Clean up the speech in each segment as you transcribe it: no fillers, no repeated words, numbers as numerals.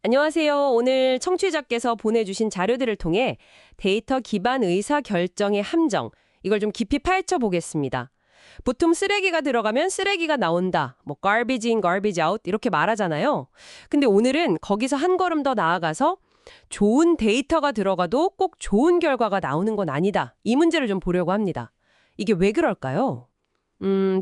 안녕하세요. 오늘 청취자께서 보내주신 자료들을 통해 데이터 기반 의사 결정의 함정, 이걸 좀 깊이 파헤쳐 보겠습니다. 보통 쓰레기가 들어가면 쓰레기가 나온다, 뭐 garbage in, garbage out 이렇게 말하잖아요. 근데 오늘은 거기서 한 걸음 더 나아가서 좋은 데이터가 들어가도 꼭 좋은 결과가 나오는 건 아니다. 이 문제를 좀 보려고 합니다. 이게 왜 그럴까요?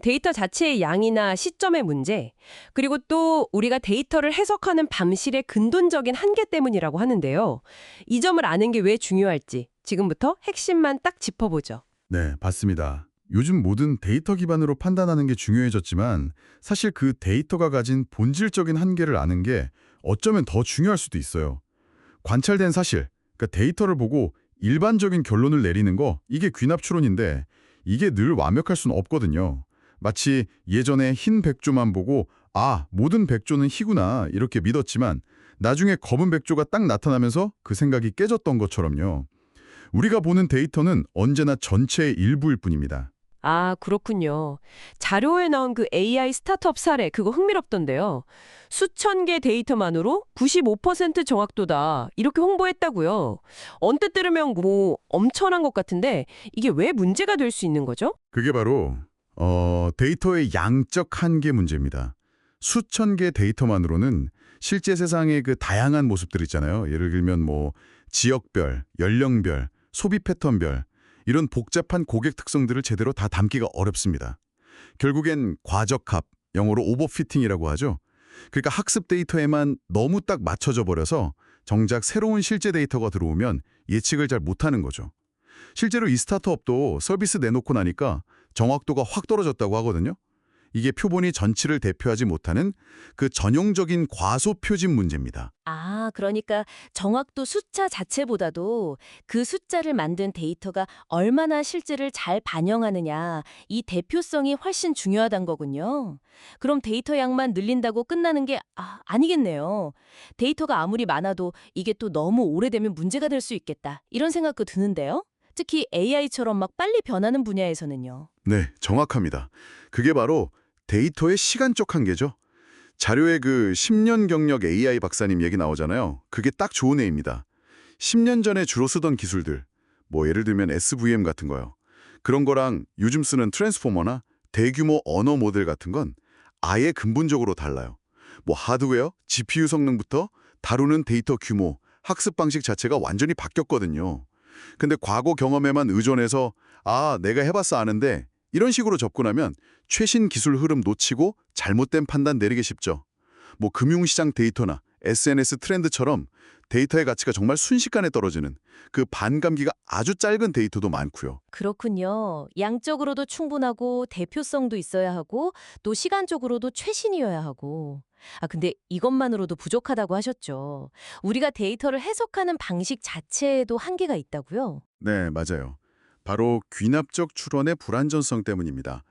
데이터 자체의 양이나 시점의 문제, 그리고 또 우리가 데이터를 해석하는 방식의 근본적인 한계 때문이라고 하는데요. 이 점을 아는 게 왜 중요할지 지금부터 핵심만 딱 짚어보죠. 네, 맞습니다. 요즘 모든 데이터 기반으로 판단하는 게 중요해졌지만 사실 그 데이터가 가진 본질적인 한계를 아는 게 어쩌면 더 중요할 수도 있어요. 관찰된 사실, 그러니까 데이터를 보고 일반적인 결론을 내리는 거, 이게 귀납 추론인데 이게 늘 완벽할 수는 없거든요. 마치 예전에 흰 백조만 보고 모든 백조는 희구나 이렇게 믿었지만 나중에 검은 백조가 딱 나타나면서 그 생각이 깨졌던 것처럼요. 우리가 보는 데이터는 언제나 전체의 일부일 뿐입니다. 아, 그렇군요. 자료에 나온 그 AI 스타트업 사례, 그거 흥미롭던데요. 수천 개 데이터만으로 95% 정확도다. 이렇게 홍보했다고요. 언뜻 들으면 뭐 엄청난 것 같은데 이게 왜 문제가 될 수 있는 거죠? 그게 바로 데이터의 양적 한계 문제입니다. 수천 개 데이터만으로는 실제 세상의 그 다양한 모습들 있잖아요. 예를 들면 뭐 지역별, 연령별, 소비 패턴별 이런 복잡한 고객 특성들을 제대로 다 담기가 어렵습니다. 결국엔 과적합, 영어로 오버피팅이라고 하죠. 그러니까 학습 데이터에만 너무 딱 맞춰져 버려서 정작 새로운 실제 데이터가 들어오면 예측을 잘 못하는 거죠. 실제로 이 스타트업도 서비스 내놓고 나니까 정확도가 확 떨어졌다고 하거든요. 이게 표본이 전치를 대표하지 못하는 그 전형적인 과소표진 문제입니다. 아, 그러니까 정확도 숫자 자체보다도 그 숫자를 만든 데이터가 얼마나 실제를 잘 반영하느냐, 이 대표성이 훨씬 중요하단 거군요. 그럼 데이터 양만 늘린다고 끝나는 게 아니겠네요. 데이터가 아무리 많아도 이게 또 너무 오래되면 문제가 될 수 있겠다. 이런 생각도 드는데요. 특히 AI처럼 막 빨리 변하는 분야에서는요. 네, 정확합니다. 그게 바로 데이터의 시간적 한계죠. 자료에 그 10년 경력 AI 박사님 얘기 나오잖아요. 그게 딱 좋은 예입니다. 10년 전에 주로 쓰던 기술들, 뭐 예를 들면 SVM 같은 거요. 그런 거랑 요즘 쓰는 트랜스포머나 대규모 언어 모델 같은 건 아예 근본적으로 달라요. 뭐 하드웨어, GPU 성능부터 다루는 데이터 규모, 학습 방식 자체가 완전히 바뀌었거든요. 근데 과거 경험에만 의존해서 내가 해봤어 아는데 이런 식으로 접근하면 최신 기술 흐름 놓치고 잘못된 판단 내리기 쉽죠. 뭐 금융시장 데이터나 SNS 트렌드처럼 데이터의 가치가 정말 순식간에 떨어지는 그 반감기가 아주 짧은 데이터도 많고요. 그렇군요. 양적으로도 충분하고 대표성도 있어야 하고 또 시간적으로도 최신이어야 하고. 근데 이것만으로도 부족하다고 하셨죠. 우리가 데이터를 해석하는 방식 자체에도 한계가 있다고요? 네, 맞아요. 바로 귀납적 추론의 불완전성 때문입니다.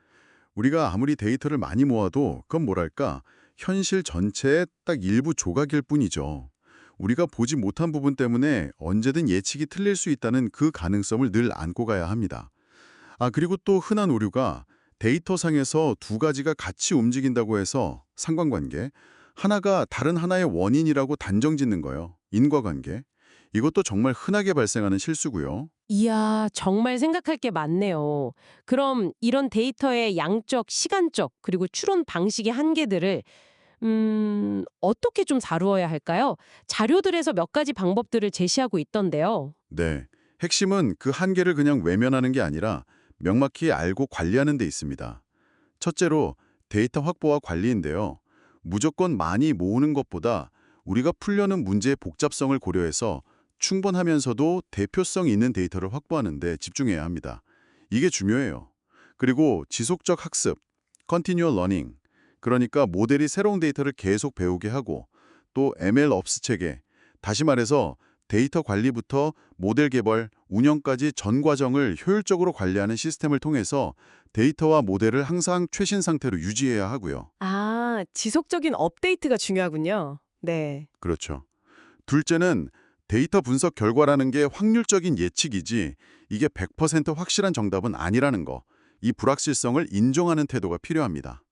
우리가 아무리 데이터를 많이 모아도 그건 뭐랄까 현실 전체의 딱 일부 조각일 뿐이죠. 우리가 보지 못한 부분 때문에 언제든 예측이 틀릴 수 있다는 그 가능성을 늘 안고 가야 합니다. 그리고 또 흔한 오류가 데이터상에서 두 가지가 같이 움직인다고 해서 상관관계, 하나가 다른 하나의 원인이라고 단정짓는 거예요. 인과관계. 이것도 정말 흔하게 발생하는 실수고요. 이야, 정말 생각할 게 많네요. 그럼 이런 데이터의 양적, 시간적, 그리고 추론 방식의 한계들을 어떻게 좀 다루어야 할까요? 자료들에서 몇 가지 방법들을 제시하고 있던데요. 네, 핵심은 그 한계를 그냥 외면하는 게 아니라 명확히 알고 관리하는 데 있습니다. 첫째로 데이터 확보와 관리인데요. 무조건 많이 모으는 것보다 우리가 풀려는 문제의 복잡성을 고려해서 충분하면서도 대표성 있는 데이터를 확보하는 데 집중해야 합니다. 이게 중요해요. 그리고 지속적 학습, Continual Learning, 그러니까 모델이 새로운 데이터를 계속 배우게 하고 또 MLOps 체계, 다시 말해서 데이터 관리부터 모델 개발, 운영까지 전 과정을 효율적으로 관리하는 시스템을 통해서 데이터와 모델을 항상 최신 상태로 유지해야 하고요. 지속적인 업데이트가 중요하군요. 네. 그렇죠. 둘째는 데이터 분석 결과라는 게 확률적인 예측이지 이게 100% 확실한 정답은 아니라는 거. 이 불확실성을 인정하는 태도가 필요합니다.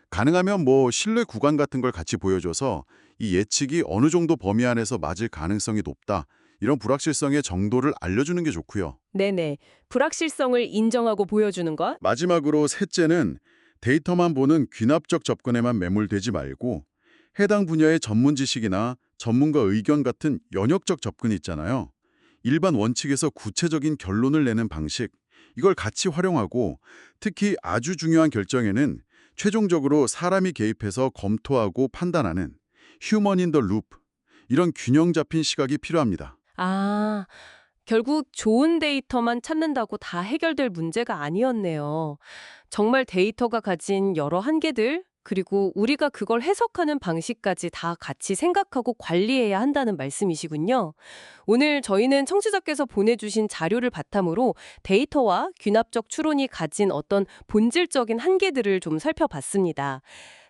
가능하면 뭐 신뢰 구간 같은 걸 같이 보여줘서 이 예측이 어느 정도 범위 안에서 맞을 가능성이 높다. 이런 불확실성의 정도를 알려주는 게 좋고요. 네네. 불확실성을 인정하고 보여주는 것? 마지막으로 셋째는 데이터만 보는 귀납적 접근에만 매몰되지 말고 해당 분야의 전문 지식이나 전문가 의견 같은 연역적 접근 있잖아요. 일반 원칙에서 구체적인 결론을 내는 방식, 이걸 같이 활용하고 특히 아주 중요한 결정에는 최종적으로 사람이 개입해서 검토하고 판단하는 휴먼 인 더 룹, 이런 균형 잡힌 시각이 필요합니다. 아, 결국 좋은 데이터만 찾는다고 다 해결될 문제가 아니었네요. 정말 데이터가 가진 여러 한계들, 그리고 우리가 그걸 해석하는 방식까지 다 같이 생각하고 관리해야 한다는 말씀이시군요. 오늘 저희는 청취자께서 보내주신 자료를 바탕으로 데이터와 귀납적 추론이 가진 어떤 본질적인 한계들을 좀 살펴봤습니다.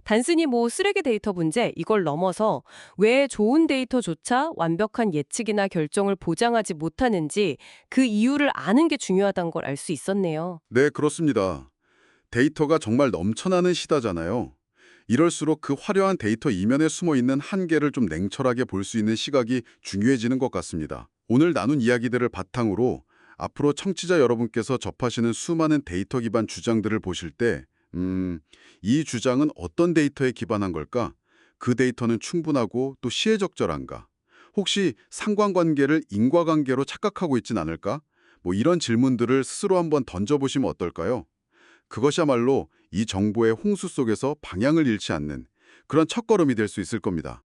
단순히 쓰레기 데이터 문제 이걸 넘어서 왜 좋은 데이터조차 완벽한 예측이나 결정을 보장하지 못하는지 그 이유를 아는 게 중요하다는 걸 알 수 있었네요. 네, 그렇습니다. 데이터가 정말 넘쳐나는 시대잖아요. 이럴수록 그 화려한 데이터 이면에 숨어 있는 한계를 좀 냉철하게 볼 수 있는 시각이 중요해지는 것 같습니다. 오늘 나눈 이야기들을 바탕으로 앞으로 청취자 여러분께서 접하시는 수많은 데이터 기반 주장들을 보실 때 이 주장은 어떤 데이터에 기반한 걸까? 그 데이터는 충분하고 또 시혜적절한가? 혹시 상관관계를 인과관계로 착각하고 있진 않을까? 이런 질문들을 스스로 한번 던져보시면 어떨까요? 그것이야말로 이 정보의 홍수 속에서 방향을 잃지 않는 그런 첫걸음이 될 수 있을 겁니다.